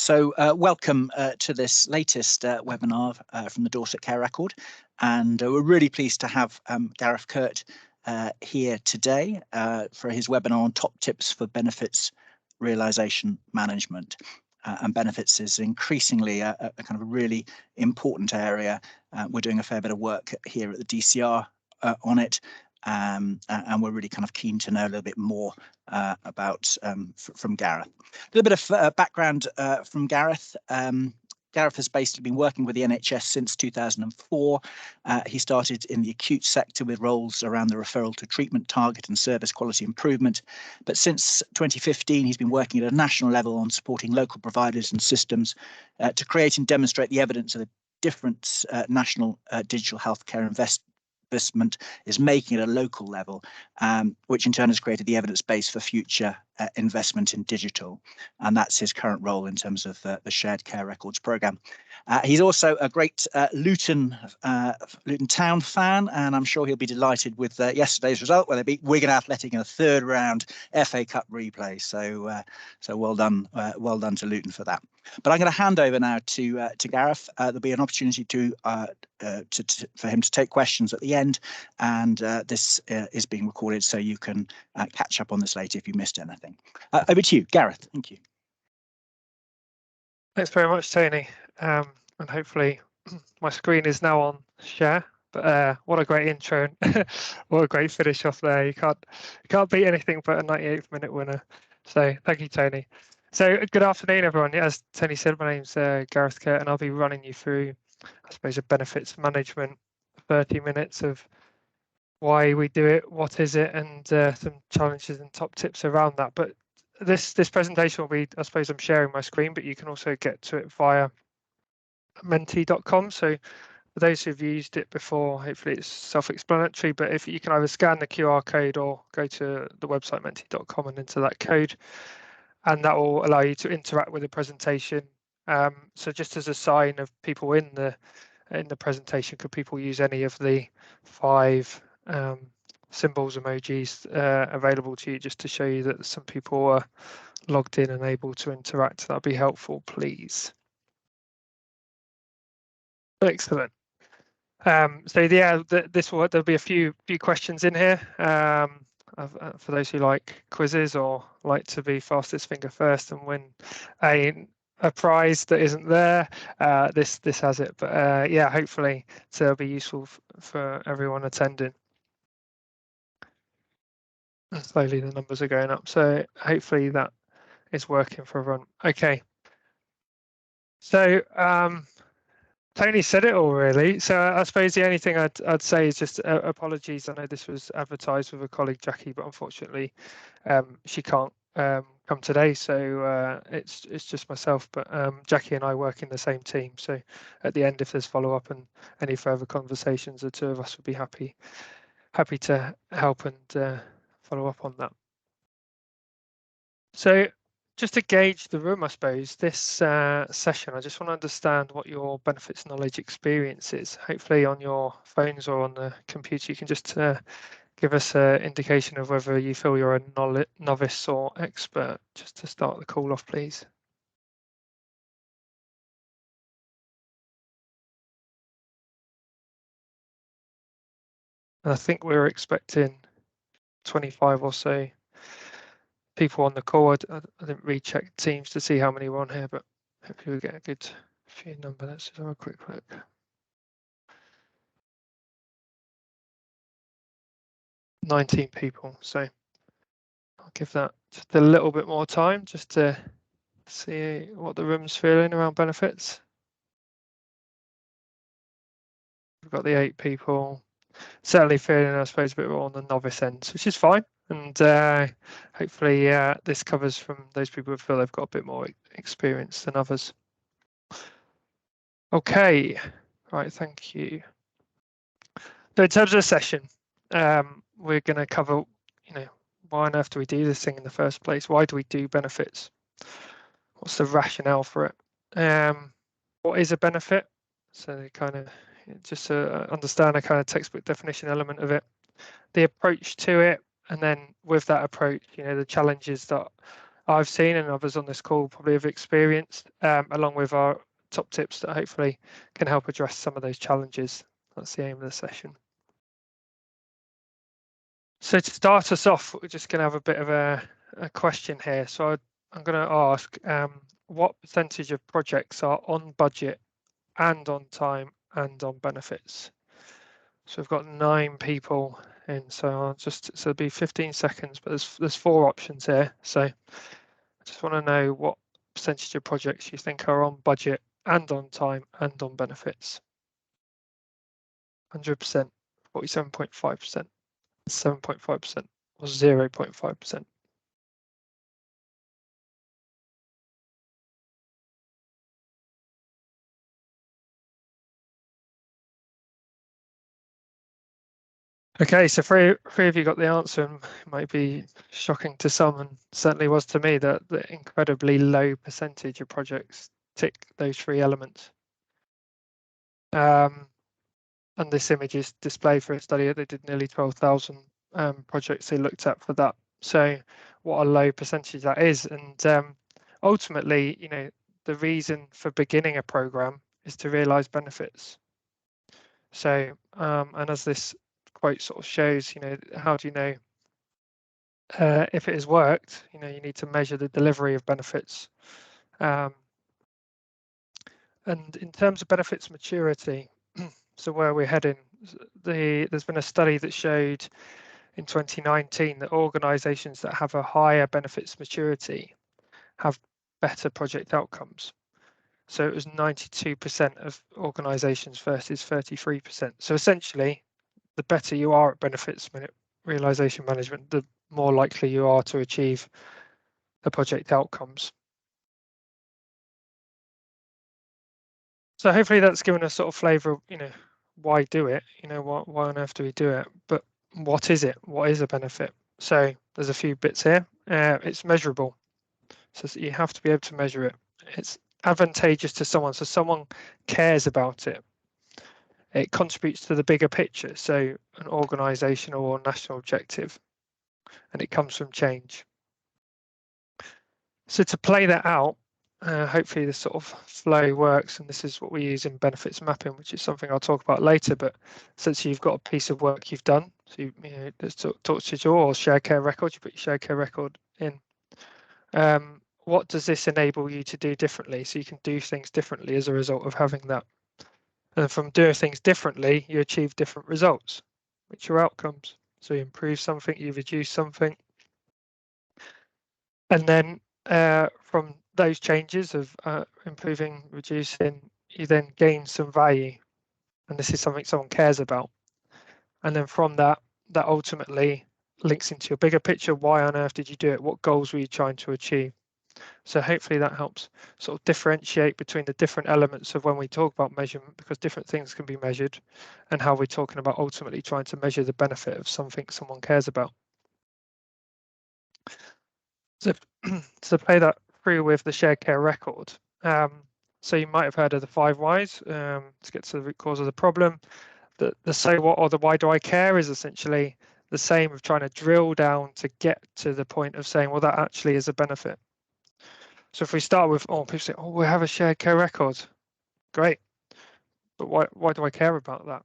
Welcome to this latest webinar from the Dorset Care Record, and we're really pleased to have Gareth Curt here today for his webinar on top tips for benefits realisation management. And benefits is increasingly a kind of a really important area. We're doing a fair bit of work here at the DCR on it. And we're really kind of keen to know a little bit more about from Gareth. A little bit of background from Gareth. Gareth has basically been working with the NHS since 2004. He started in the acute sector with roles around the referral to treatment target and service quality improvement. But since 2015, he's been working at a national level on supporting local providers and systems to create and demonstrate the evidence of the different national digital healthcare investment is making at a local level, which in turn has created the evidence base for future investment in digital. And that's his current role in terms of the Shared Care Records programme. He's also a great Luton Town fan, and I'm sure he'll be delighted with yesterday's result, where they beat Wigan Athletic in a third round FA Cup replay. So well done to Luton for that. But I'm going to hand over now to Gareth. There'll be an opportunity for him to take questions at the end, and this is being recorded, so you can catch up on this later if you missed anything. Over to you, Gareth. Thank you. Thanks very much, Tony. And hopefully my screen is now on share. But what a great intro! What a great finish off there. You can't beat anything but a 98th minute winner. So thank you, Tony. So good afternoon, everyone. As Tony said, my name's Gareth Curt, and I'll be running you through, I suppose, a benefits management 30 minutes of why we do it, what is it, and some challenges and top tips around that. But this presentation will be, I suppose, I'm sharing my screen, but you can also get to it via menti.com. So for those who've used it before, hopefully it's self-explanatory, but if you can either scan the QR code or go to the website menti.com and enter that code, and that will allow you to interact with the presentation. So just as a sign of people in the presentation, could people use any of the 5 symbols, emojis available to you, just to show you that some people are logged in and able to interact? That'd be helpful, please. Excellent. So yeah, there'll be a few questions in here. For those who like quizzes or like to be fastest finger first and win a prize that isn't there, this has it. But yeah, hopefully it'll be useful for everyone attending. And slowly the numbers are going up, so hopefully that is working for everyone. Okay. So Tony said it all, really. So I suppose the only thing I'd say is just apologies. I know this was advertised with a colleague, Jackie, but unfortunately she can't come today. So it's just myself. But Jackie and I work in the same team. So at the end, if there's follow-up and any further conversations, the 2 of us would be happy to help and follow up on that. So just to gauge the room, I suppose, this session, I just want to understand what your benefits knowledge experience is. Hopefully on your phones or on the computer, you can just give us an indication of whether you feel you're a novice or expert, just to start the call off, please. And I think we're expecting 25 or so people on the call. I didn't recheck Teams to see how many were on here, but hopefully we get a good few number. Let's just have a quick look. $19 people. So I'll give that just a little bit more time just to see what the room's feeling around benefits. We've got the 8 people. Certainly feeling, I suppose, a bit more on the novice end, which is fine. And hopefully this covers from those people who feel they've got a bit more experience than others. Okay, right, thank you. So in terms of the session, we're going to cover, why on earth do we do this thing in the first place? Why do we do benefits? What's the rationale for it? What is a benefit? So kind of just to understand a kind of textbook definition element of it, the approach to it, and then with that approach, the challenges that I've seen and others on this call probably have experienced, along with our top tips that hopefully can help address some of those challenges. That's the aim of the session. So to start us off, we're just going to have a bit of a question here. So I'm going to ask, what percentage of projects are on budget and on time and on benefits? So we've got 9 people in, so so it'll be 15 seconds, but there's 4 options here. So I just want to know what percentage of projects you think are on budget and on time and on benefits. 100%, 47.5%, 7.5%, or 0.5%. Okay, so three of you got the answer, and it might be shocking to some, and certainly was to me, that the incredibly low percentage of projects tick those 3 elements. And this image is displayed for a study. They did nearly 12,000 projects they looked at for that. So what a low percentage that is. And ultimately, the reason for beginning a program is to realize benefits. So, and as this quote sort of shows, how do you know if it has worked? You need to measure the delivery of benefits. And in terms of benefits maturity, so where we're heading, there's been a study that showed in 2019 that organisations that have a higher benefits maturity have better project outcomes. So it was 92% of organisations versus 33%. So essentially, the better you are at benefits realisation management, the more likely you are to achieve the project outcomes. So hopefully that's given a sort of flavour of, why do it? Why on earth do we do it? But what is it? What is a benefit? So there's a few bits here. It's measurable. So you have to be able to measure it. It's advantageous to someone, so someone cares about it. It contributes to the bigger picture, so an organisational or national objective, and it comes from change. So to play that out, hopefully this sort of flow works, and this is what we use in benefits mapping, which is something I'll talk about later. But since you've got a piece of work you've done, so let's talk to your shared care record, you put your shared care record in. What does this enable you to do differently? So you can do things differently as a result of having that. And from doing things differently, you achieve different results, which are outcomes. So you improve something, you reduce something. And then from those changes of improving, reducing, you then gain some value. And this is something someone cares about. And then from that ultimately links into your bigger picture. Why on earth did you do it? What goals were you trying to achieve? So hopefully that helps sort of differentiate between the different elements of when we talk about measurement, because different things can be measured, and how we're talking about ultimately trying to measure the benefit of something someone cares about. So to play that through with the shared care record. So you might have heard of the 5 whys to get to the root cause of the problem. The so what or the why do I care is essentially the same of trying to drill down to get to the point of saying, well, that actually is a benefit. So if we start with, people say, we have a shared care record. Great. But why do I care about that?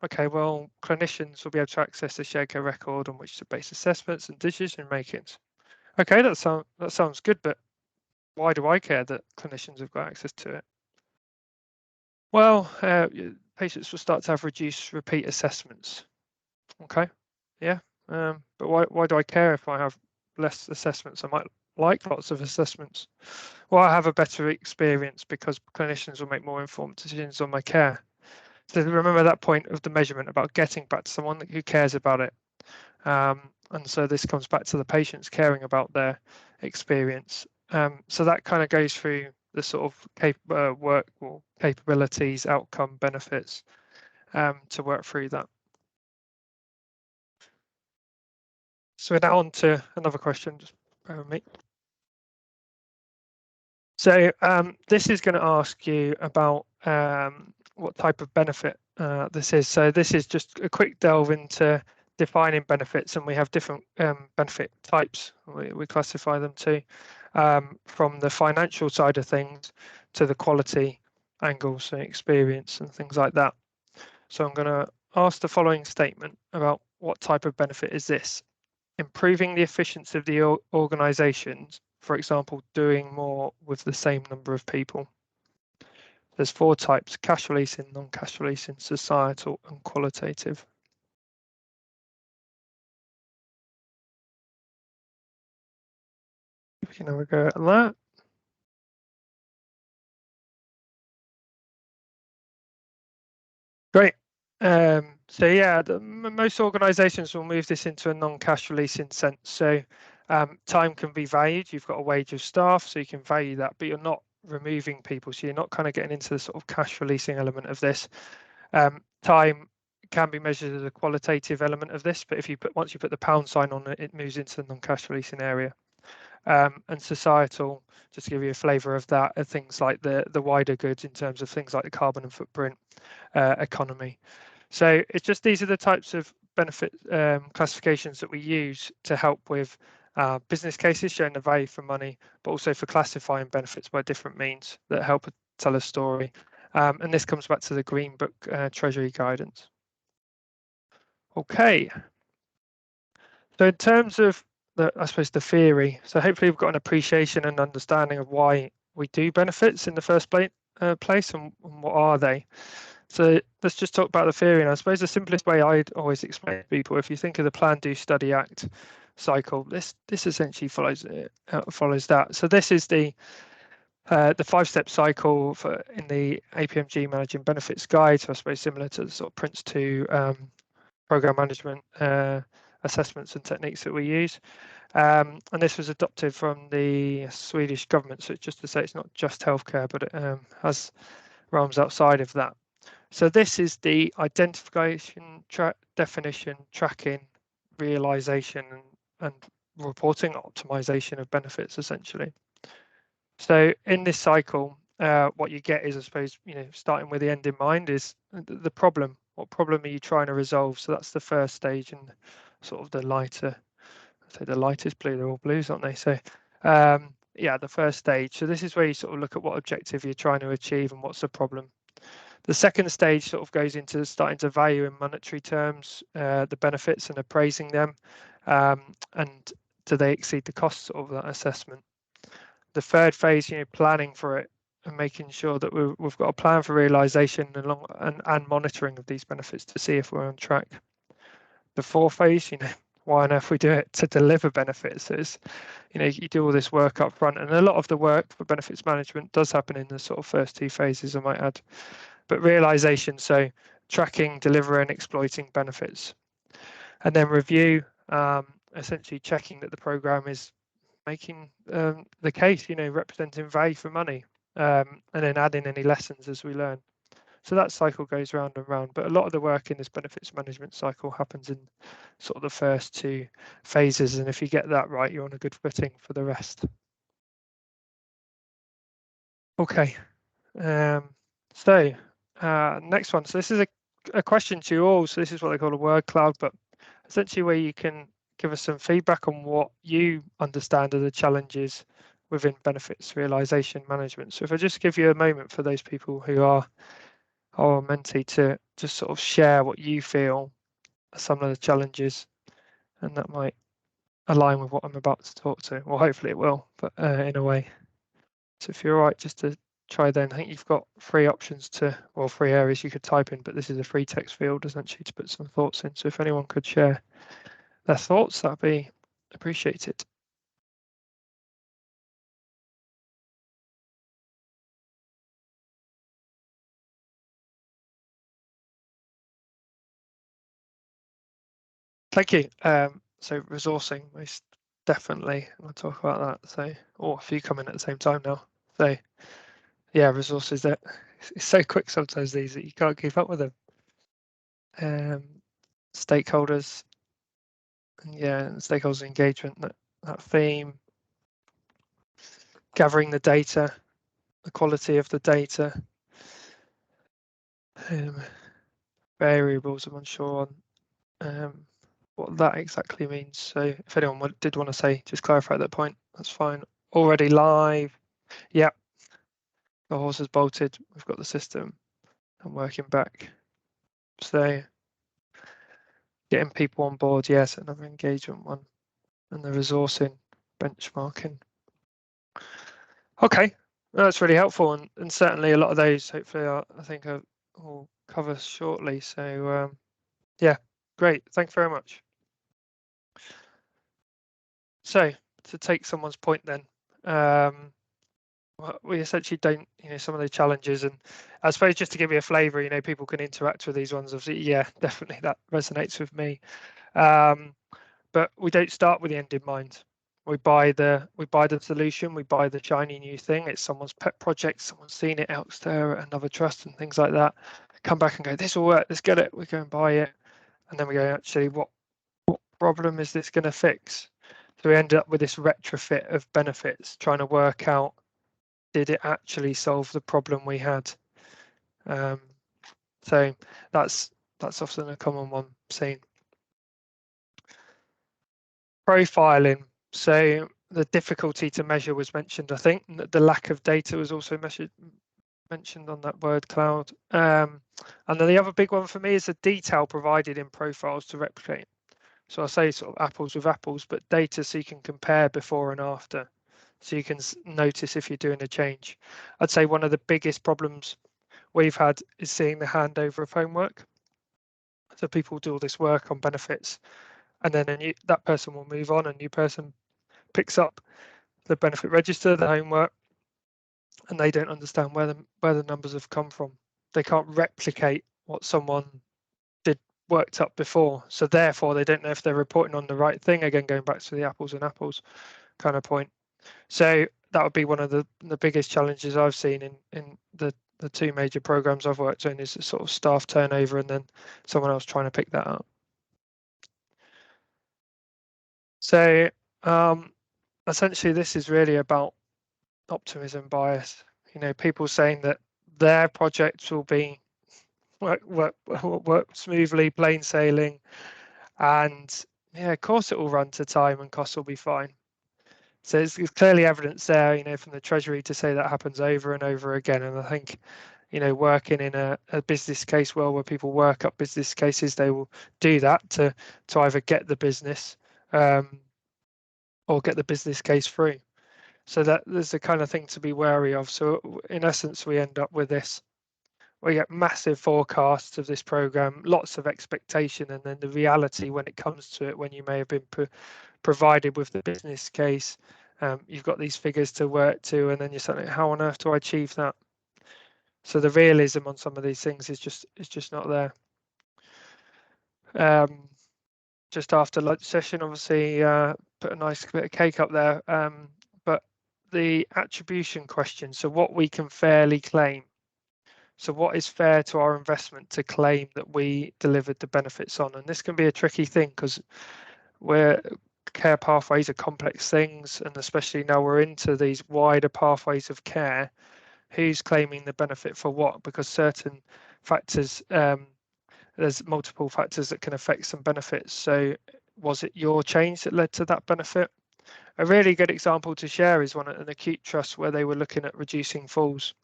Okay, well, clinicians will be able to access the shared care record on which to base assessments and decision makings. Okay, that sounds good, but why do I care that clinicians have got access to it? Well, patients will start to have reduced repeat assessments. Okay, yeah, but why do I care if I have less assessments? I might like lots of assessments. Well, I have a better experience because clinicians will make more informed decisions on my care. So remember that point of the measurement about getting back to someone who cares about it. And so this comes back to the patients caring about their experience. So that kind of goes through the sort of work or capabilities, outcome, benefits to work through that. So we're now on to another question, just bear with me. So this is going to ask you about what type of benefit this is. So this is just a quick delve into defining benefits, and we have different benefit types. We classify them too, from the financial side of things to the quality angles, so experience and things like that. So I'm going to ask the following statement about what type of benefit is this. Improving the efficiency of the organizations, for example, doing more with the same number of people. There's 4 types: cash releasing, non-cash releasing, societal and qualitative. We can have a go at that. Great. So yeah, most organizations will move this into a non-cash releasing sense. So time can be valued. You've got a wage of staff, so you can value that, but you're not removing people. So you're not kind of getting into the sort of cash releasing element of this. Time can be measured as a qualitative element of this, but if you once you put the pound sign on it, it moves into the non-cash releasing area. And societal, just to give you a flavour of that, are things like the wider goods in terms of things like the carbon and footprint, economy. So it's just these are the types of benefit classifications that we use to help with business cases showing the value for money, but also for classifying benefits by different means that help tell a story. And this comes back to the Green Book Treasury guidance. Okay. So in terms of I suppose the theory, so hopefully we've got an appreciation and understanding of why we do benefits in the first place and what are they. So let's just talk about the theory. And I suppose the simplest way I'd always explain to people, if you think of the Plan, Do, Study, Act cycle, this essentially follows that. So this is the 5-step cycle in the APMG Managing Benefits Guide. So I suppose similar to the sort of Prince 2 program management assessments and techniques that we use. And this was adopted from the Swedish government. So it's just to say it's not just healthcare, but it has realms outside of that. So this is the identification, definition, tracking, realization, and reporting optimization of benefits, essentially. So in this cycle, what you get is, I suppose, starting with the end in mind, is the problem. What problem are you trying to resolve? So that's the first stage, and sort of the lighter. I'd say the lightest blue. They're all blues, aren't they? So yeah, the first stage. So this is where you sort of look at what objective you're trying to achieve and what's the problem. The second stage sort of goes into starting to value in monetary terms the benefits and appraising them, and do they exceed the costs of that assessment. The third phase, planning for it and making sure that we've got a plan for realization and monitoring of these benefits to see if we're on track. The fourth phase, why on earth we do it? To deliver benefits. Is you do all this work up front, and a lot of the work for benefits management does happen in the sort of first 2 phases, I might add. But realization, so tracking, delivering, exploiting benefits. And then review, essentially checking that the program is making the case, representing value for money, and then adding any lessons as we learn. So that cycle goes round and round, but a lot of the work in this benefits management cycle happens in sort of the first 2 phases. And if you get that right, you're on a good footing for the rest. Okay. So next one. So this is a question to you all. So this is what they call a word cloud, but essentially where you can give us some feedback on what you understand are the challenges within benefits realization management. So if I just give you a moment for those people who are our mentee to just sort of share what you feel are some of the challenges, and that might align with what I'm about to talk to. Well, hopefully it will, but in a way. So if you're all right, just to try then, I think you've got 3 options 3 areas you could type in, but this is a free text field essentially to put some thoughts in. So if anyone could share their thoughts, that'd be appreciated. Thank you. So resourcing, most definitely. We'll talk about that. So, a few come in at the same time now. So, yeah, resources that it's so quick sometimes these that you can't keep up with them. Stakeholders, yeah, stakeholders engagement. That theme. Gathering the data, the quality of the data. Variables I'm unsure on. what that exactly means. So if anyone did want to say, just clarify that point, that's fine. Already live. Yeah. The horse is bolted. We've got the system and working back. So getting people on board, yes, another engagement one. And the resourcing, benchmarking. Okay, that's really helpful, and certainly a lot of those hopefully I think will cover shortly. So yeah, great. Thank you very much. So to take someone's point then, we essentially don't, some of the challenges, and I suppose just to give you a flavour, people can interact with these ones. Obviously, yeah, definitely that resonates with me. But we don't start with the end in mind. We buy the solution, we buy the shiny new thing. It's someone's pet project, someone's seen it elsewhere at another trust and things like that. Come back and go, this will work, let's get it, we go and buy it. And then we go, actually, what problem is this going to fix? So we end up with this retrofit of benefits, trying to work out, did it actually solve the problem we had? So that's often a common one seen. Profiling. So the difficulty to measure was mentioned, I think. The lack of data was also mentioned on that word cloud. And then the other big one for me is the detail provided in profiles to replicate. So I say sort of apples with apples, but data so you can compare before and after. So you can notice if you're doing a change. I'd say one of the biggest problems we've had is seeing the handover of homework. So people do all this work on benefits, and then that person will move on, a new person picks up the benefit register, the homework, and they don't understand where the numbers have come from. They can't replicate what someone did worked up before, so therefore they don't know if they're reporting on the right thing. Again, going back to the apples and apples kind of point. So that would be one of the biggest challenges I've seen in the two major programs I've worked on, is the sort of staff turnover and then someone else trying to pick that up. So essentially this is really about optimism bias. People saying that their projects will be work smoothly, plain sailing, and yeah, of course it will run to time and costs will be fine. So it's clearly evidence there, from the Treasury to say that happens over and over again. And I think, working in a business case world where people work up business cases, they will do that to either get the business or get the business case through. So that there's the kind of thing to be wary of. So in essence, we end up with this. We get massive forecasts of this program, lots of expectation, and then the reality when it comes to it, when you may have been provided with the business case, you've got these figures to work to, and then you're saying, how on earth do I achieve that? So the realism on some of these things is just not there. Just after lunch session, obviously, put a nice bit of cake up there. But the attribution question, so what we can fairly claim. So what is fair to our investment to claim that we delivered the benefits on? And this can be a tricky thing because care pathways are complex things, and especially now we're into these wider pathways of care, who's claiming the benefit for what? Because certain factors, there's multiple factors that can affect some benefits. So was it your change that led to that benefit? A really good example to share is one at an acute trust where they were looking at reducing falls.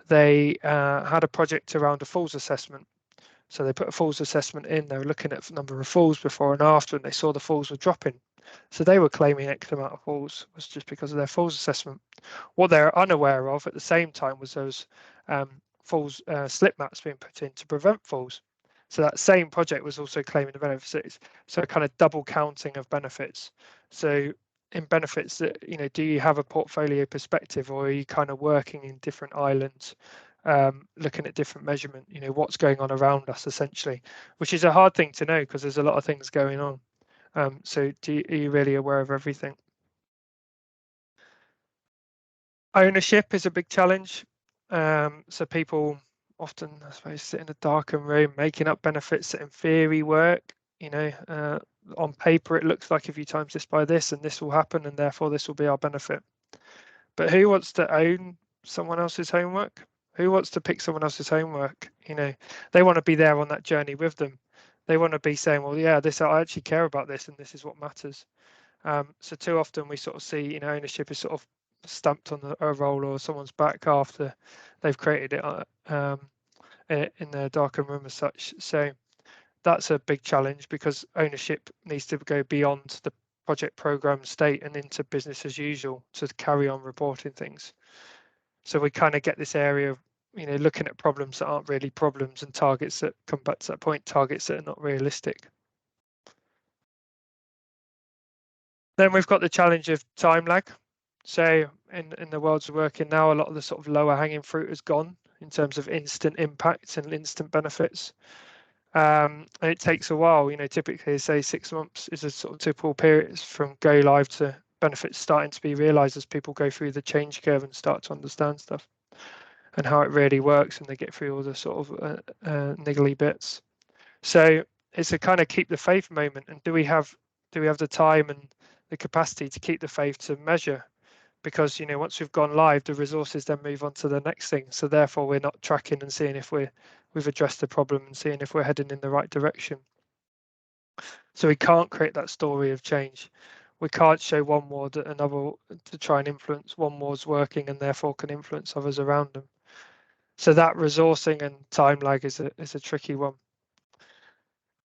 They had a project around a falls assessment. So they put a falls assessment in, they were looking at the number of falls before and after, and they saw the falls were dropping. So they were claiming X amount of falls was just because of their falls assessment. What they're unaware of at the same time was those falls slip mats being put in to prevent falls. So that same project was also claiming the benefits. So kind of double counting of benefits. So in benefits, that do you have a portfolio perspective, or are you kind of working in different islands, looking at different measurement? What's going on around us essentially, which is a hard thing to know because there's a lot of things going on. So are you really aware of everything? Ownership is a big challenge. So people often, I suppose, sit in a darkened room making up benefits that in theory work. On paper it looks like if you times this by this and this will happen and therefore this will be our benefit. But who wants to own someone else's homework? Who wants to pick someone else's homework? They want to be there on that journey with them. They want to be saying, well, yeah, this, I actually care about this, and this is what matters. So too often we sort of see, you know, ownership is sort of stamped on a role or someone's back after they've created it in their darkened room as such. So that's a big challenge, because ownership needs to go beyond the project program state and into business as usual to carry on reporting things. So we kind of get this area of, you know, looking at problems that aren't really problems, and targets that come back to that point, targets that are not realistic. Then we've got the challenge of time lag. So in the worlds we're working now, a lot of the sort of lower hanging fruit has gone in terms of instant impacts and instant benefits. And it takes a while, you know, typically say 6 months is a sort of typical period from go live to benefits starting to be realized as people go through the change curve and start to understand stuff and how it really works, and they get through all the sort of niggly bits. So it's a kind of keep the faith moment. And do we have the time and the capacity to keep the faith to measure? Because, you know, once we've gone live, the resources then move on to the next thing. So therefore, we're not tracking and seeing if we've addressed the problem and seeing if we're heading in the right direction. So we can't create that story of change. We can't show one ward another to try and influence one ward's working and therefore can influence others around them. So that resourcing and time lag is a tricky one,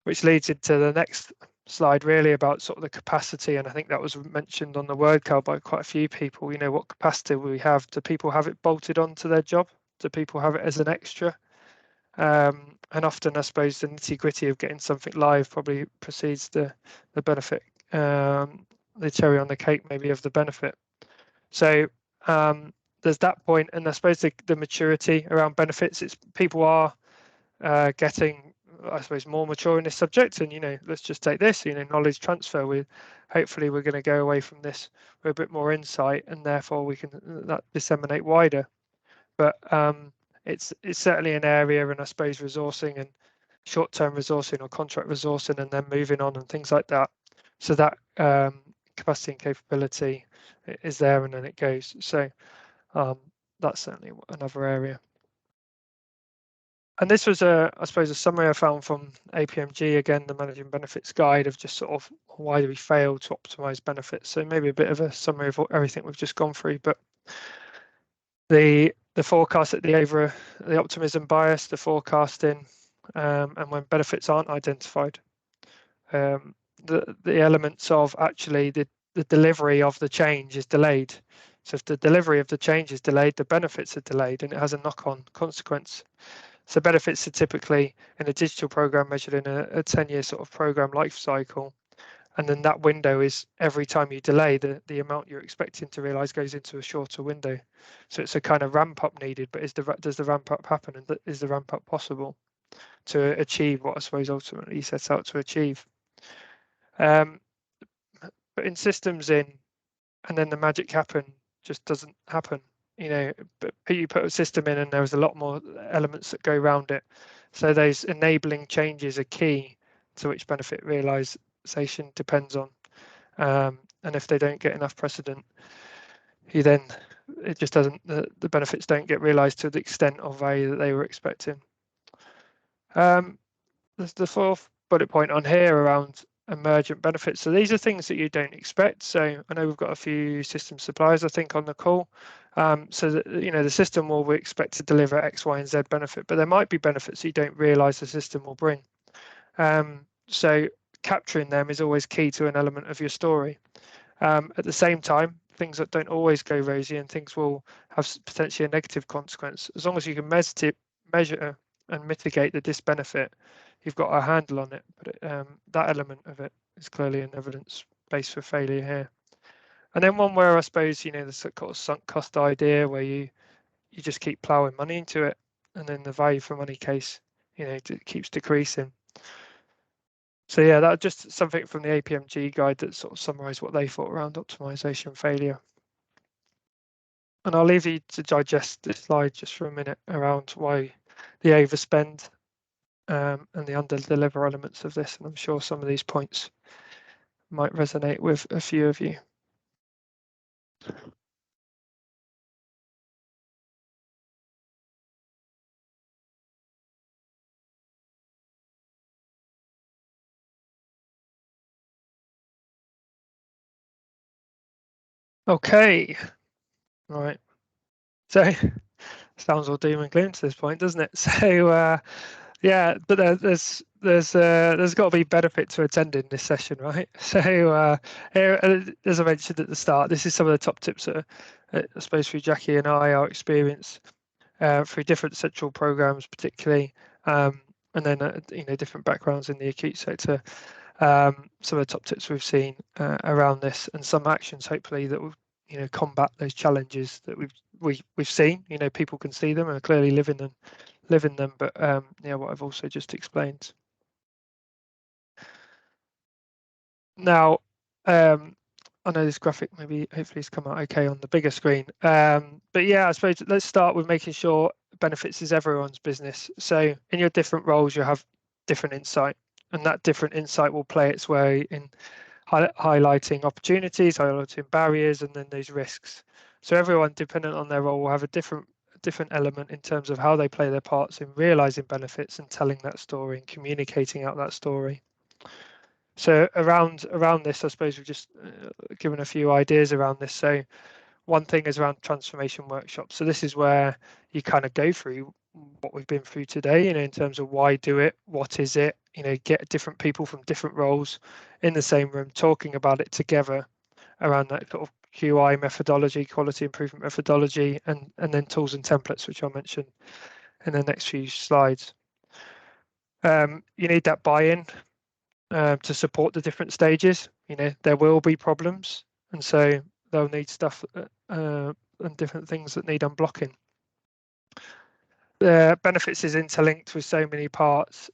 which leads into the next slide, really about sort of the capacity. And I think that was mentioned on the word cloud by quite a few people. You know, what capacity we have? Do people have it bolted onto their job? Do people have it as an extra? And often, I suppose, the nitty gritty of getting something live probably precedes the benefit, the cherry on the cake maybe of the benefit. So there's that point, and I suppose the maturity around benefits. It's people are getting, I suppose, more mature in this subject. And, you know, let's just take this, you know, knowledge transfer. Hopefully we're going to go away from this with a bit more insight, and therefore we can that disseminate wider. But it's certainly an area, and I suppose resourcing and short-term resourcing or contract resourcing, and then moving on and things like that. So that capacity and capability is there, and then it goes. So that's certainly another area. And this was I suppose, a summary I found from APMG, again, the Managing Benefits Guide, of just sort of why do we fail to optimize benefits. So maybe a bit of a summary of everything we've just gone through. But the forecast at the optimism bias, the forecasting, and when benefits aren't identified, the elements of actually the delivery of the change is delayed. So if the delivery of the change is delayed, the benefits are delayed, and it has a knock-on consequence. So benefits are typically in a digital program measured in a 10-year sort of program life cycle. And then that window is every time you delay, the amount you're expecting to realize goes into a shorter window. So it's a kind of ramp up needed, but does the ramp up happen, and is the ramp up possible to achieve what I suppose ultimately you set out to achieve? But in systems and then the magic just doesn't happen. You know, but you put a system in and there's a lot more elements that go around it. So those enabling changes are key to which benefit realization depends on. And if they don't get enough precedent, it just doesn't, the benefits don't get realized to the extent of value that they were expecting. The fourth bullet point on here around emergent benefits. So these are things that you don't expect. So I know we've got a few system suppliers, I think, on the call. So that, you know, the system will expect to deliver X, Y, and Z benefit, but there might be benefits you don't realize the system will bring. So capturing them is always key to an element of your story. At the same time, things that don't always go rosy, and things will have potentially a negative consequence. As long as you can measure and mitigate the disbenefit, you've got a handle on it. But that element of it is clearly an evidence base for failure here. And then one where I suppose, you know, the sort of sunk cost idea, where you just keep ploughing money into it, and then the value for money case, you know, it keeps decreasing. So yeah, that's just something from the APMG guide that sort of summarised what they thought around optimization failure. And I'll leave you to digest this slide just for a minute around why the overspend and the under-deliver elements of this. And I'm sure some of these points might resonate with a few of you. Okay, right. So sounds all doom and gloom to this point, doesn't it? So yeah, but there's got to be benefit to attending this session, right? So here, as I mentioned at the start, this is some of the top tips that I suppose through Jackie and our experience through different central programs, particularly, and then different backgrounds in the acute sector. Some of the top tips we've seen around this, and some actions hopefully that will combat those challenges that we've seen. People can see them and are clearly living them, but what I've also just explained. Now, I know this graphic hopefully it's come out okay on the bigger screen. But yeah, I suppose let's start with making sure benefits is everyone's business. So in your different roles, you have different insight, and that different insight will play its way in highlighting opportunities, highlighting barriers, and then those risks. So everyone, dependent on their role, will have a different element in terms of how they play their parts in realizing benefits and telling that story and communicating out that story. So around this, I suppose we've just given a few ideas around this. So one thing is around transformation workshops. So this is where you kind of go through what we've been through today, in terms of why do it, what is it, get different people from different roles in the same room talking about it together around that sort of QI methodology, quality improvement methodology, and then tools and templates, which I'll mention in the next few slides. You need that buy-in to support the different stages. There will be problems, and so they'll need stuff and different things that need unblocking. The benefits is interlinked with so many parts,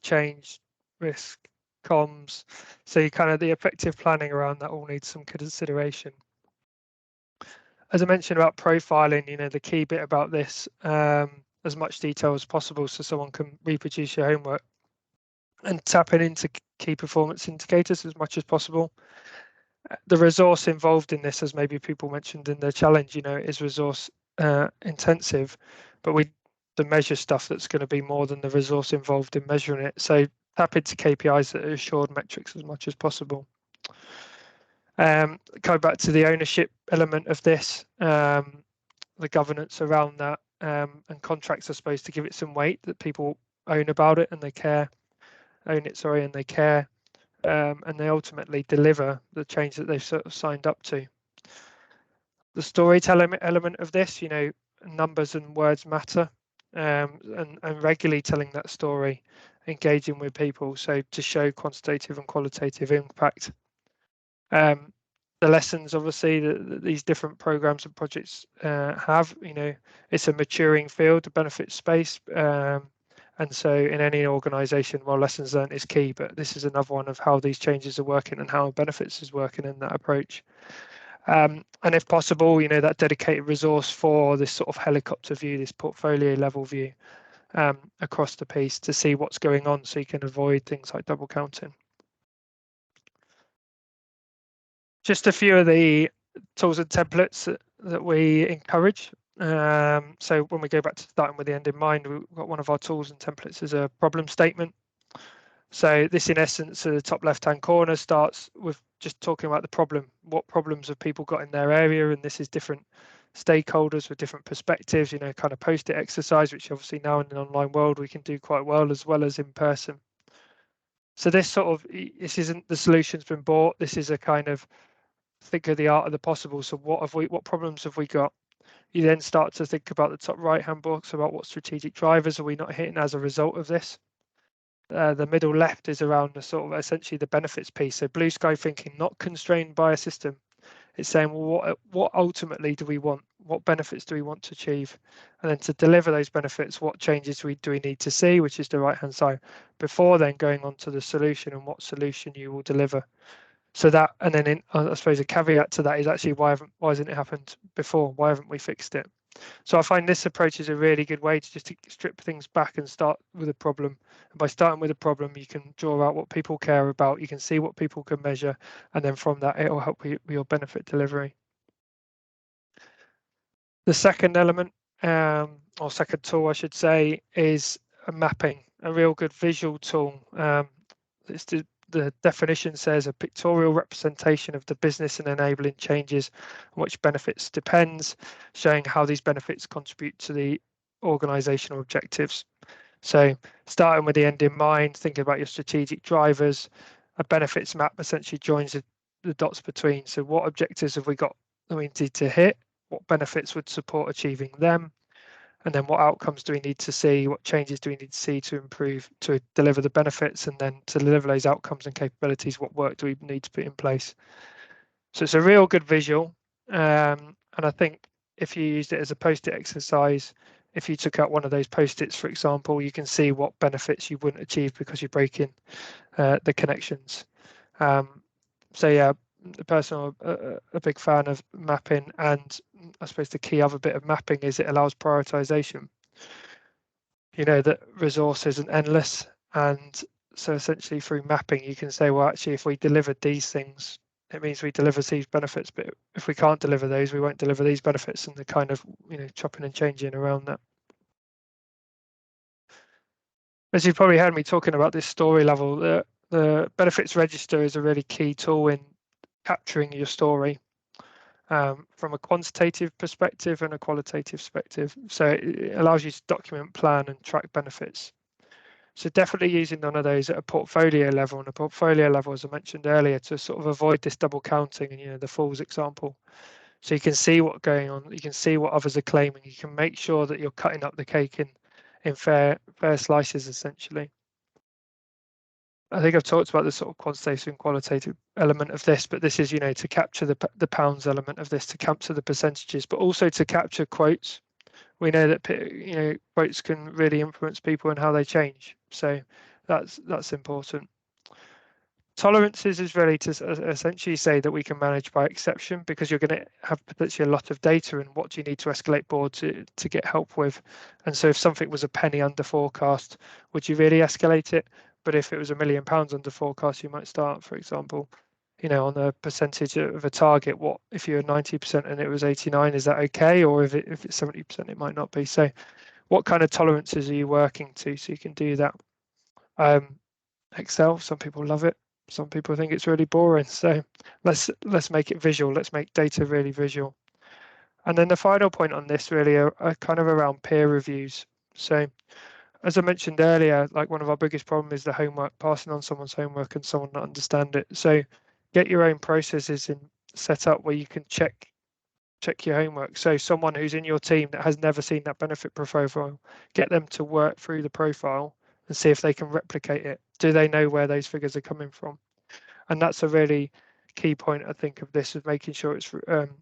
change, risk, comms. So you kind of the effective planning around that all needs some consideration. As I mentioned about profiling, the key bit about this, as much detail as possible so someone can reproduce your homework, and tapping into key performance indicators as much as possible. The resource involved in this, as maybe people mentioned in the challenge, is resource intensive, but we to measure stuff that's going to be more than the resource involved in measuring it. So tap into KPIs that are assured metrics as much as possible. Going back to the ownership element of this, the governance around that, and contracts are supposed to give it some weight, that people own about it and they care, and they care, and they ultimately deliver the change that they've sort of signed up to. The storytelling element of this, numbers and words matter, and regularly telling that story, engaging with people, so to show quantitative and qualitative impact. The lessons, obviously, that these different programs and projects have, it's a maturing field, the benefit space, and so in any organization, well, lessons learned is key, but this is another one of how these changes are working and how benefits is working in that approach. And if possible, that dedicated resource for this sort of helicopter view, this portfolio level view across the piece to see what's going on, so you can avoid things like double counting. Just a few of the tools and templates that we encourage. So when we go back to starting with the end in mind, we've got one of our tools and templates as a problem statement. So this, in essence, at the top left-hand corner, starts with just talking about the problem. What problems have people got in their area? And this is different stakeholders with different perspectives, kind of post-it exercise, which obviously now in an online world we can do quite well as in person. So this isn't the solution's been bought. This is a kind of think of the art of the possible. So what problems have we got? You then start to think about the top right-hand box about what strategic drivers are we not hitting as a result of this. The middle left is around the sort of essentially the benefits piece. So blue sky thinking, not constrained by a system. It's saying, well, what ultimately do we want? What benefits do we want to achieve? And then to deliver those benefits, what changes do we need to see, which is the right-hand side, before then going on to the solution and what solution you will deliver. So that, and then I suppose a caveat to that is actually why hasn't it happened before? Why haven't we fixed it? So I find this approach is a really good way to just strip things back and start with a problem. And by starting with a problem, you can draw out what people care about. You can see what people can measure, and then from that, it will help with your benefit delivery. The second element, or second tool, I should say, is a mapping, a real good visual tool. It's the definition says a pictorial representation of the business and enabling changes on which benefits depends, showing how these benefits contribute to the organizational objectives. So starting with the end in mind, thinking about your strategic drivers, a benefits map essentially joins the dots between. So what objectives have we got that we need to hit? What benefits would support achieving them? And then what outcomes do we need to see? What changes do we need to see to improve, to deliver the benefits? And then to deliver those outcomes and capabilities, what work do we need to put in place? So it's a real good visual. And I think if you used it as a post-it exercise, if you took out one of those post-its, for example, you can see what benefits you wouldn't achieve because you're breaking the connections. So yeah, the person a big fan of mapping, and I suppose the key other bit of mapping is it allows prioritization. You know that resource isn't endless, and so essentially through mapping you can say, well, actually if we delivered these things, it means we deliver these benefits, but if we can't deliver those, we won't deliver these benefits, and the kind of, you know, chopping and changing around that. As you've probably heard me talking about this story level, the benefits register is a really key tool in capturing your story from a quantitative perspective and a qualitative perspective. So it allows you to document, plan and track benefits. So definitely using none of those at a portfolio level, and a portfolio level, as I mentioned earlier, to sort of avoid this double counting and, you know, the fools example. So you can see what's going on, you can see what others are claiming, you can make sure that you're cutting up the cake in fair slices, essentially. I think I've talked about the sort of quantitative and qualitative element of this, but this is, you know, to capture the pounds element of this, to capture the percentages, but also to capture quotes. We know that, you know, quotes can really influence people and how they change. So that's important. Tolerances is really to essentially say that we can manage by exception, because you're going to have potentially a lot of data, and what do you need to escalate board to get help with. And so if something was a penny under forecast, would you really escalate it? But if it was £1 million under forecast, you might start, for example, you know, on the percentage of a target. What if you're 90% and it was 89? Is that okay? Or if it's 70%, it might not be. So what kind of tolerances are you working to, so you can do that? Excel, some people love it, some people think it's really boring. So let's make it visual. Let's make data really visual. And then the final point on this really are kind of around peer reviews. So as I mentioned earlier, like one of our biggest problems is the homework, passing on someone's homework and someone not understand it. So get your own processes in set up where you can check your homework. So someone who's in your team that has never seen that benefit profile, get them to work through the profile and see if they can replicate it. Do they know where those figures are coming from? And that's a really key point, I think, of this, is making sure it's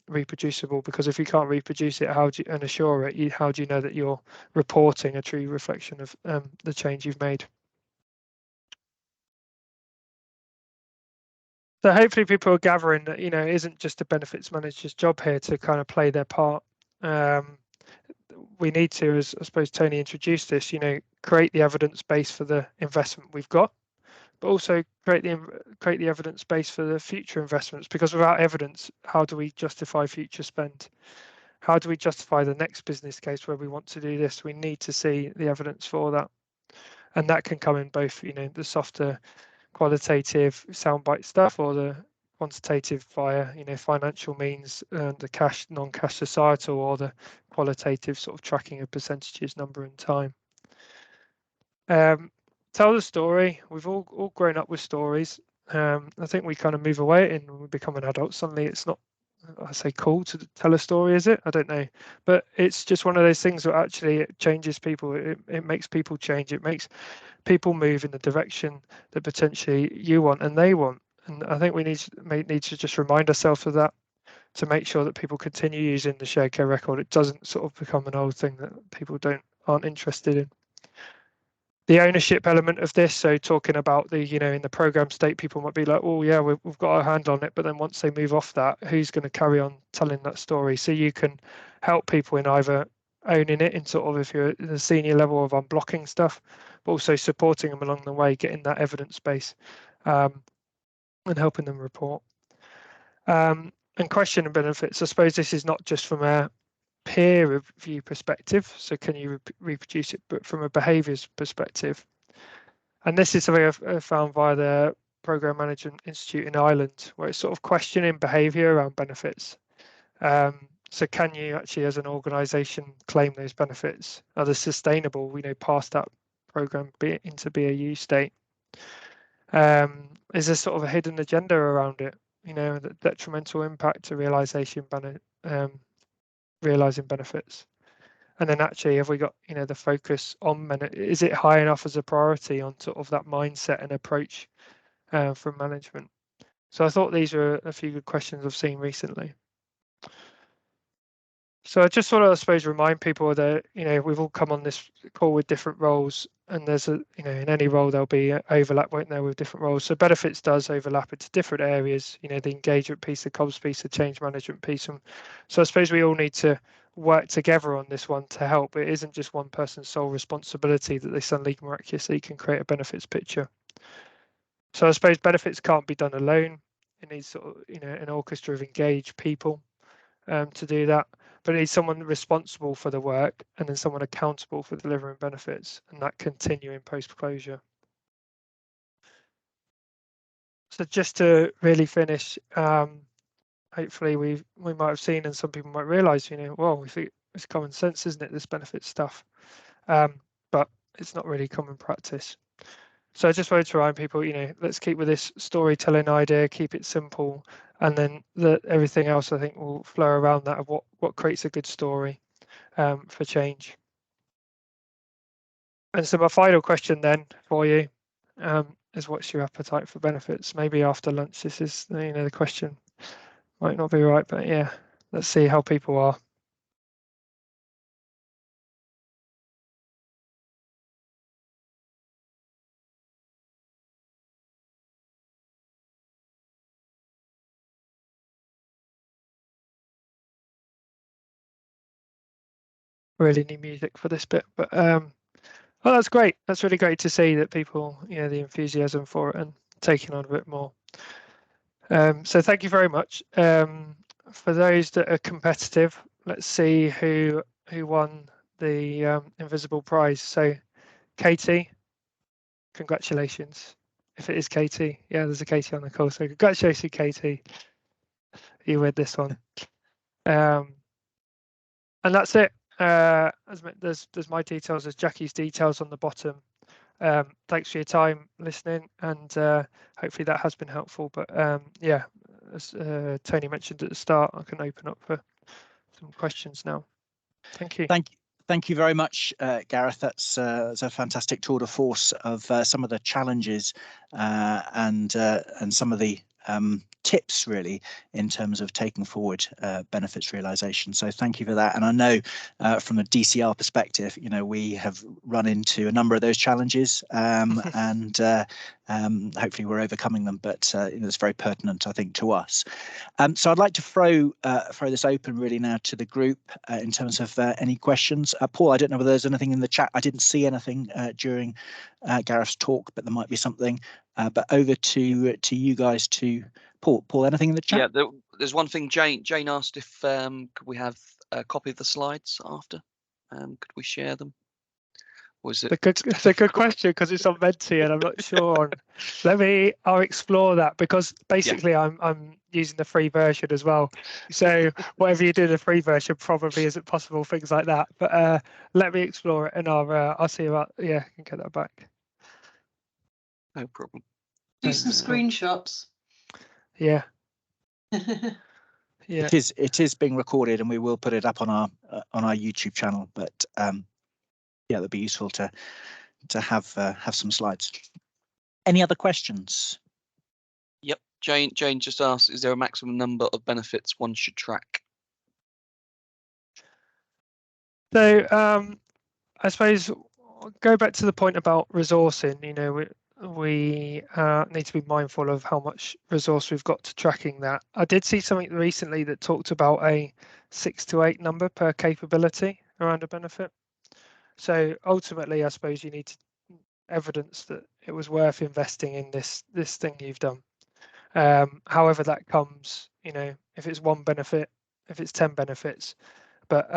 reproducible, because if you can't reproduce it, and assure it, how do you know that you're reporting a true reflection of the change you've made? So hopefully people are gathering that, you know, it isn't just a benefits manager's job here to kind of play their part. We need to, as I suppose Tony introduced this, you know, create the evidence base for the investment we've got, but also create the evidence base for the future investments, because without evidence, how do we justify future spend? How do we justify the next business case where we want to do this? We need to see the evidence for that. And that can come in both, you know, the softer qualitative soundbite stuff, or the quantitative via, you know, financial means, the cash, non-cash societal, or the qualitative sort of tracking of percentages, number and time. Tell the story. We've all grown up with stories. I think we kind of move away and we become an adult. Suddenly it's not, I say, cool to tell a story, is it? I don't know. But it's just one of those things that actually it changes people. It makes people change. It makes people move in the direction that potentially you want and they want. And I think we need to just remind ourselves of that, to make sure that people continue using the shared care record. It doesn't sort of become an old thing that people aren't interested in. The ownership element of this, so talking about the, you know, in the program state, people might be like, oh yeah, we've got our hand on it, but then once they move off that, who's going to carry on telling that story? So you can help people in either owning it in sort of, if you're at the senior level, of unblocking stuff, but also supporting them along the way, getting that evidence base, and helping them report. And question and benefits, I suppose this is not just from a peer review perspective, so can you reproduce it, but from a behaviours perspective. And this is something I've found via the Program Management Institute in Ireland, where it's sort of questioning behaviour around benefits. So can you actually, as an organisation, claim those benefits? Are they sustainable, past that program into BAU state? Is there sort of a hidden agenda around it? The detrimental impact to realising benefits. And then actually, have we got, the focus on, is it high enough as a priority on sort of that mindset and approach from management? So I thought these are a few good questions I've seen recently. So I just want to, I suppose, remind people that, we've all come on this call with different roles, and there's in any role there'll be overlap, won't there, with different roles. So benefits does overlap into different areas, the engagement piece, the comms piece, the change management piece. And so I suppose we all need to work together on this one to help. It isn't just one person's sole responsibility that they suddenly miraculously can create a benefits picture. So I suppose benefits can't be done alone. It needs sort of, an orchestra of engaged people to do that, but it needs someone responsible for the work and then someone accountable for delivering benefits, and that continuing post-closure. So just to really finish, hopefully we might have seen, and some people might realise, well, we think it's common sense, isn't it, this benefit stuff, but it's not really common practice. So I just wanted to remind people, let's keep with this storytelling idea, keep it simple, and then everything else I think will flow around that of what creates a good story for change. And so my final question then for you is, what's your appetite for benefits? Maybe after lunch, this is the question. Might not be right, but yeah, let's see how people are. Really need music for this bit, but well, that's great. That's really great to see that people, the enthusiasm for it and taking on a bit more. So thank you very much. For those that are competitive, let's see who won the invisible prize. So Katie, congratulations. If it is Katie, yeah, there's a Katie on the call. So congratulations, Katie. You win this one. And that's it. There's my details, there's Jackie's details on the bottom. Thanks for your time listening, and hopefully that has been helpful. But yeah, as Tony mentioned at the start, I can open up for some questions now. Thank you. Thank you very much, Gareth. That's a fantastic tour de force of some of the challenges and some of the tips, really, in terms of taking forward benefits realization. So thank you for that. And I know from the DCR perspective, we have run into a number of those challenges, and hopefully we're overcoming them. But it's very pertinent, I think, to us. So I'd like to throw this open really now to the group in terms of any questions. Paul, I don't know whether there's anything in the chat. I didn't see anything during Gareth's talk, but there might be something. But over to you guys. To Paul, anything in the chat? Yeah, there's one thing. Jane asked if could we have a copy of the slides after? Could we share them? Was it? It's a good question, because it's on Menti and I'm not sure on. I'll explore that, because basically I'm using the free version as well. So whatever you do in the free version probably isn't possible, things like that. But let me explore it, and I'll see about, I can get that back. No problem. Do some screenshots. Yeah. Yeah. It is being recorded, and we will put it up on our YouTube channel. But yeah, it'd be useful to have some slides. Any other questions? Yep. Jane just asked, is there a maximum number of benefits one should track? So I suppose go back to the point about resourcing. We need to be mindful of how much resource we've got to tracking that. I did see something recently that talked about a 6 to 8 number per capability around a benefit. So ultimately, I suppose you need to evidence that it was worth investing in this thing you've done. However that comes, if it's one benefit, if it's 10 benefits. But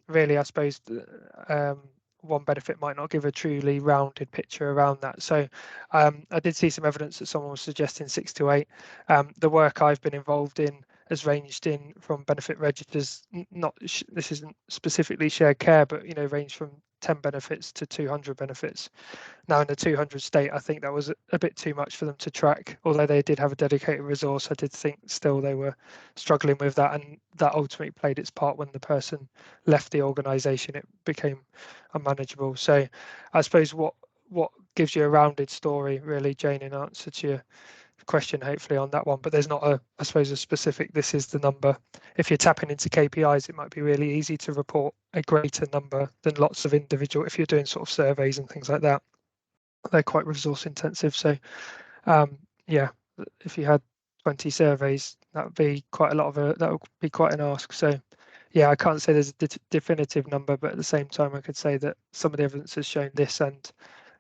really, I suppose one benefit might not give a truly rounded picture around that. So I did see some evidence that someone was suggesting 6 to 8. The work I've been involved in has ranged in from benefit registers, this isn't specifically shared care, but range from 10 benefits to 200 benefits. Now in the 200 state, I think that was a bit too much for them to track. Although they did have a dedicated resource, I did think still they were struggling with that, and that ultimately played its part when the person left the organisation. It became unmanageable. So I suppose what gives you a rounded story, really, Jane, in answer to your question, hopefully on that one, but there's not I suppose a specific this is the number. If you're tapping into KPIs, it might be really easy to report a greater number than lots of individual, if you're doing sort of surveys and things like that. They're quite resource intensive. So yeah, if you had 20 surveys, that would be quite a lot that would be quite an ask. So yeah, I can't say there's a definitive number, but at the same time I could say that some of the evidence has shown this, and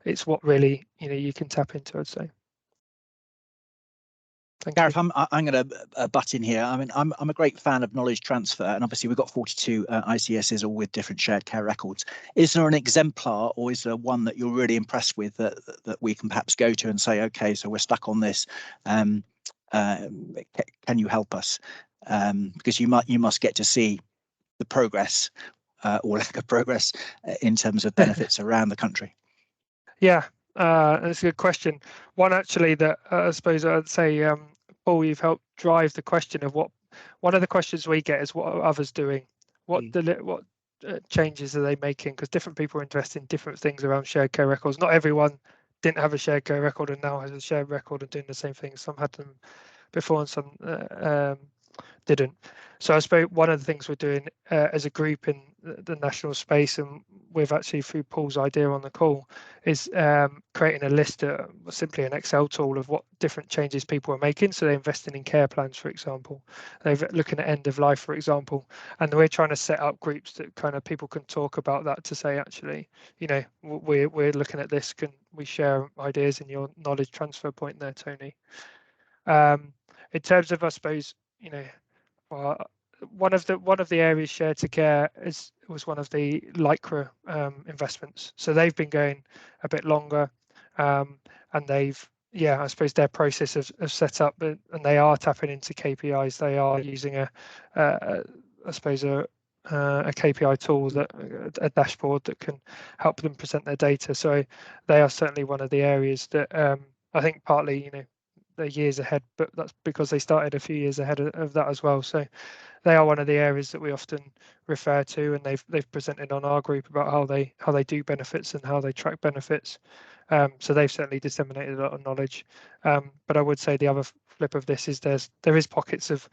it's what really you can tap into, I'd say. Gareth, I'm going to butt in here. I mean, I'm a great fan of knowledge transfer, and obviously we've got 42 ICSs all with different shared care records. Is there an exemplar, or is there one that you're really impressed with that we can perhaps go to and say, okay, so we're stuck on this? Can you help us? Because you must get to see the progress or lack of progress in terms of benefits around the country. Yeah, that's a good question. One actually that I suppose I'd say, Paul, you've helped drive the question of one of the questions we get is what are others doing? What changes are they making? Because different people are interested in different things around shared care records. Not everyone didn't have a shared care record and now has a shared record and doing the same thing. Some had them before and some didn't. So I suppose one of the things we're doing as a group in the national space, and we've actually through Paul's idea on the call, is creating a list, simply an Excel tool of what different changes people are making. So they're investing in care plans, for example. They're looking at end of life, for example. And we're trying to set up groups that kind of people can talk about that to say, actually, we're looking at this. Can we share ideas in your knowledge transfer point there, Tony? In terms of, I suppose, one of the areas shared to care was one of the Lycra investments. So they've been going a bit longer, and they've, I suppose their process have set up, and they are tapping into KPIs. They are using a KPI tool, a dashboard that can help them present their data. So they are certainly one of the areas that I think partly, they're years ahead, but that's because they started a few years ahead of that as well. So they are one of the areas that we often refer to, and they've presented on our group about how they do benefits and how they track benefits. So they've certainly disseminated a lot of knowledge. But I would say the other flip of this is there is pockets of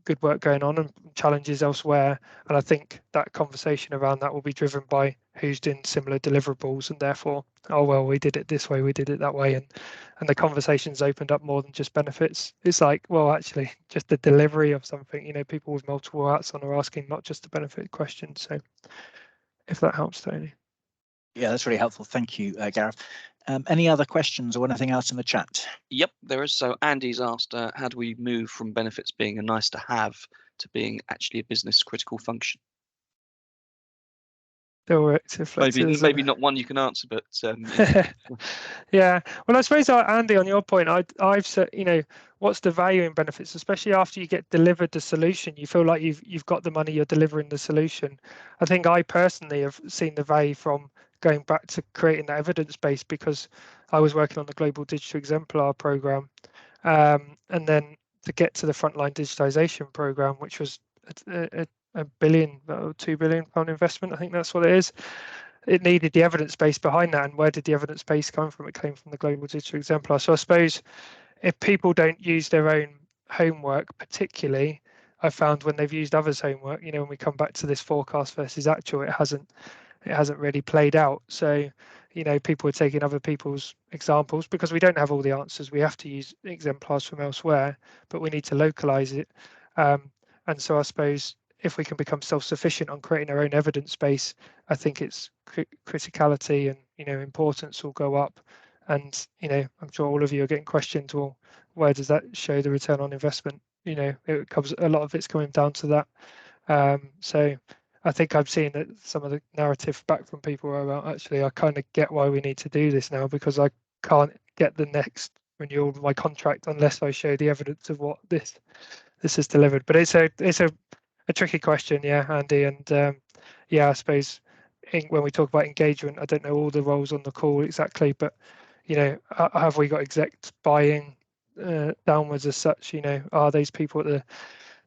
good work going on and challenges elsewhere, and I think that conversation around that will be driven by who's doing similar deliverables, and therefore, oh well, we did it this way, we did it that way, and the conversation's opened up more than just benefits. It's like, well, actually, just the delivery of something. People with multiple hats on are asking not just the benefit question. So, if that helps, Tony. Yeah, that's really helpful. Thank you, Gareth. Any other questions or anything else in the chat? Yep, there is. So Andy's asked, how do we move from benefits being a nice to have to being actually a business critical function? Maybe not one you can answer, but yeah. Well, I suppose, Andy, on your point, I've said, what's the value in benefits, especially after you get delivered the solution? You feel like you've got the money, you're delivering the solution. I think I personally have seen the value from going back to creating that evidence base, because I was working on the Global Digital Exemplar program, and then to get to the Frontline Digitization program, which was a £1 billion, £2 billion investment. I think that's what it is. It needed the evidence base behind that. And where did the evidence base come from? It came from the Global Digital Exemplar. So I suppose if people don't use their own homework, particularly, I found when they've used others' homework, when we come back to this forecast versus actual, it hasn't really played out. So, people are taking other people's examples because we don't have all the answers. We have to use exemplars from elsewhere, but we need to localize it. And so I suppose if we can become self-sufficient on creating our own evidence base, I think its criticality and importance will go up. And I'm sure all of you are getting questioned, well, where does that show the return on investment? It comes, a lot of it's coming down to that. So I think I'm seeing that some of the narrative back from people are about, actually, I kind of get why we need to do this now, because I can't get the next renewal of my contract unless I show the evidence of what this is delivered. But it's a tricky question, yeah, Andy, and yeah, I suppose when we talk about engagement, I don't know all the roles on the call exactly, but have we got execs buying downwards as such? Are these people at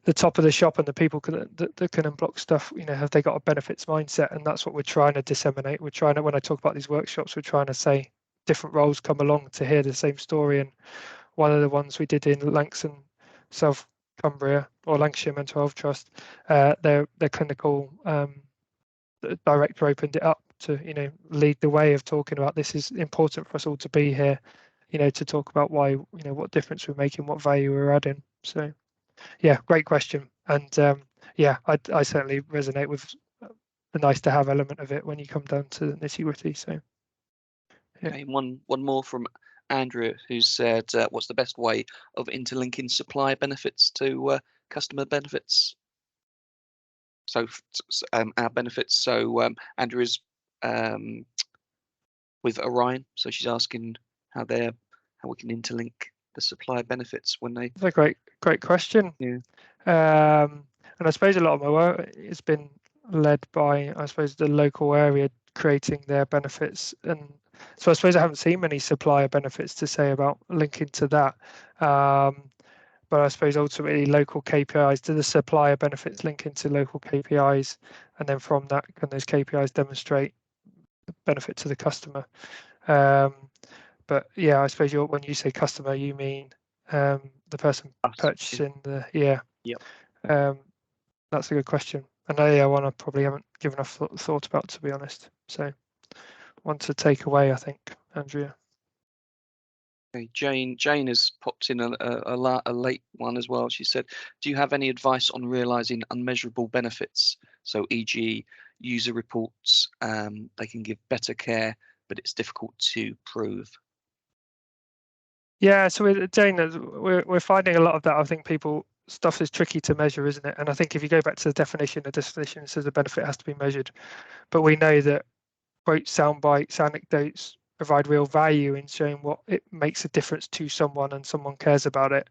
the top of the shop and the people that can unblock stuff, have they got a benefits mindset? And that's what we're trying to disseminate. We're trying to, when I talk about these workshops, we're trying to say different roles come along to hear the same story. And one of the ones we did in Langston, South Cumbria, or Lancashire Mental Health Trust, their clinical director opened it up to lead the way of talking about, this is important for us all to be here, to talk about why, what difference we're making, what value we're adding. So yeah, great question. And yeah, I certainly resonate with the nice to have element of it when you come down to the nitty gritty. So yeah. Okay, one more from Andrew, who said, what's the best way of interlinking supplier benefits to customer benefits? So our benefits. So Andrew is with Orion, so she's asking how we can interlink the supplier benefits when they. That's a great question. Yeah. And I suppose a lot of my work has been led by, I suppose, the local area creating their benefits, and so I suppose I haven't seen many supplier benefits to say about linking to that. But I suppose ultimately local KPIs, do the supplier benefits link into local KPIs, and then from that, can those KPIs demonstrate the benefit to the customer? But yeah, I suppose when you say customer, you mean the person purchasing the, yeah. Yep. That's a good question, and one I probably haven't given enough thought about, to be honest. So one to take away, I think, Andrea. Okay, Jane has popped in a late one as well. She said, do you have any advice on realizing unmeasurable benefits? So e.g. user reports, they can give better care, but it's difficult to prove. Yeah, so with Jane, we're finding a lot of that. I think stuff is tricky to measure, isn't it? And I think if you go back to the definition says the benefit has to be measured. But we know that quotes, sound bites, anecdotes provide real value in showing what it makes a difference to someone and someone cares about it.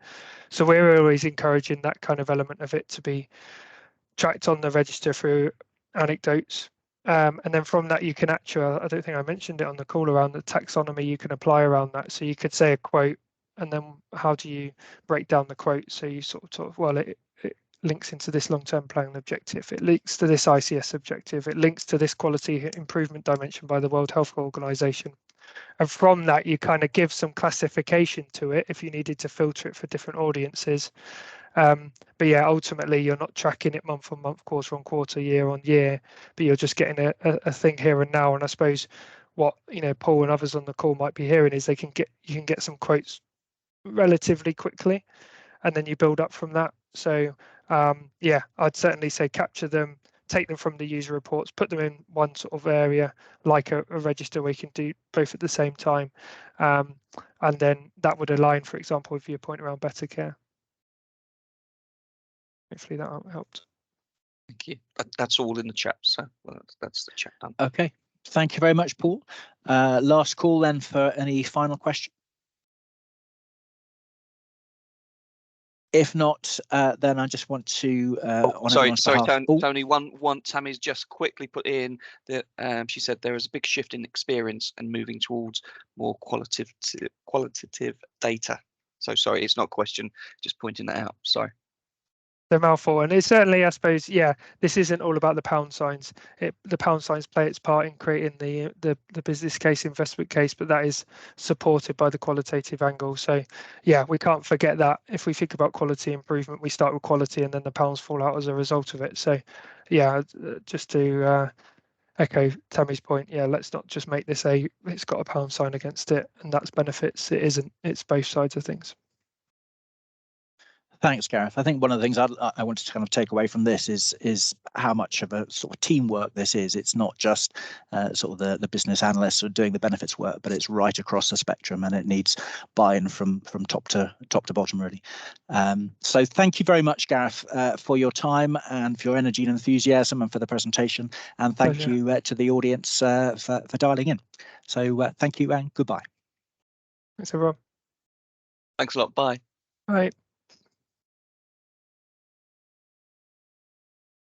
So we're always encouraging that kind of element of it to be tracked on the register through anecdotes. And then from that, you can actually, I don't think I mentioned it on the call, around the taxonomy you can apply around that. So you could say a quote, and then how do you break down the quote? So you sort of, well, it links into this long-term planning objective. It links to this ICS objective. It links to this quality improvement dimension by the World Health Organization. And from that, you kind of give some classification to it if you needed to filter it for different audiences. But yeah, ultimately, you're not tracking it month on month, quarter on quarter, year on year, but you're just getting a thing here and now. And I suppose what Paul and others on the call might be hearing is you can get some quotes relatively quickly, and then you build up from that. So yeah, I'd certainly say capture them, take them from the user reports, put them in one sort of area like a register where you can do both at the same time, and then that would align, for example, with your point around better care. Hopefully that helped. Thank you. That's all in the chat, so that's the chat done. Okay, thank you very much, Paul. Last call then for any final question. If not, then I just want to. Sorry, Tony. One Tammy's just quickly put in that she said there is a big shift in experience and moving towards more qualitative data. So sorry, it's not a question, just pointing that out. Sorry. The mouthful, and it's certainly, I suppose, yeah, this isn't all about the pound signs. The pound signs play its part in creating the business case, investment case, but that is supported by the qualitative angle. So yeah, we can't forget that. If we think about quality improvement, we start with quality and then the pounds fall out as a result of it. So yeah, just to echo Tammy's point, yeah, let's not just make this it's got a pound sign against it and that's benefits. It isn't. It's both sides of things. Thanks, Gareth. I think one of the things I wanted to kind of take away from this is how much of a sort of teamwork this is. It's not just sort of the business analysts who are doing the benefits work, but it's right across the spectrum, and it needs buy-in from top to bottom, really. So thank you very much, Gareth, for your time and for your energy and enthusiasm and for the presentation. And thank Pleasure. you to the audience for dialing in. So thank you and goodbye. Thanks, everyone. Thanks a lot. Bye. Bye.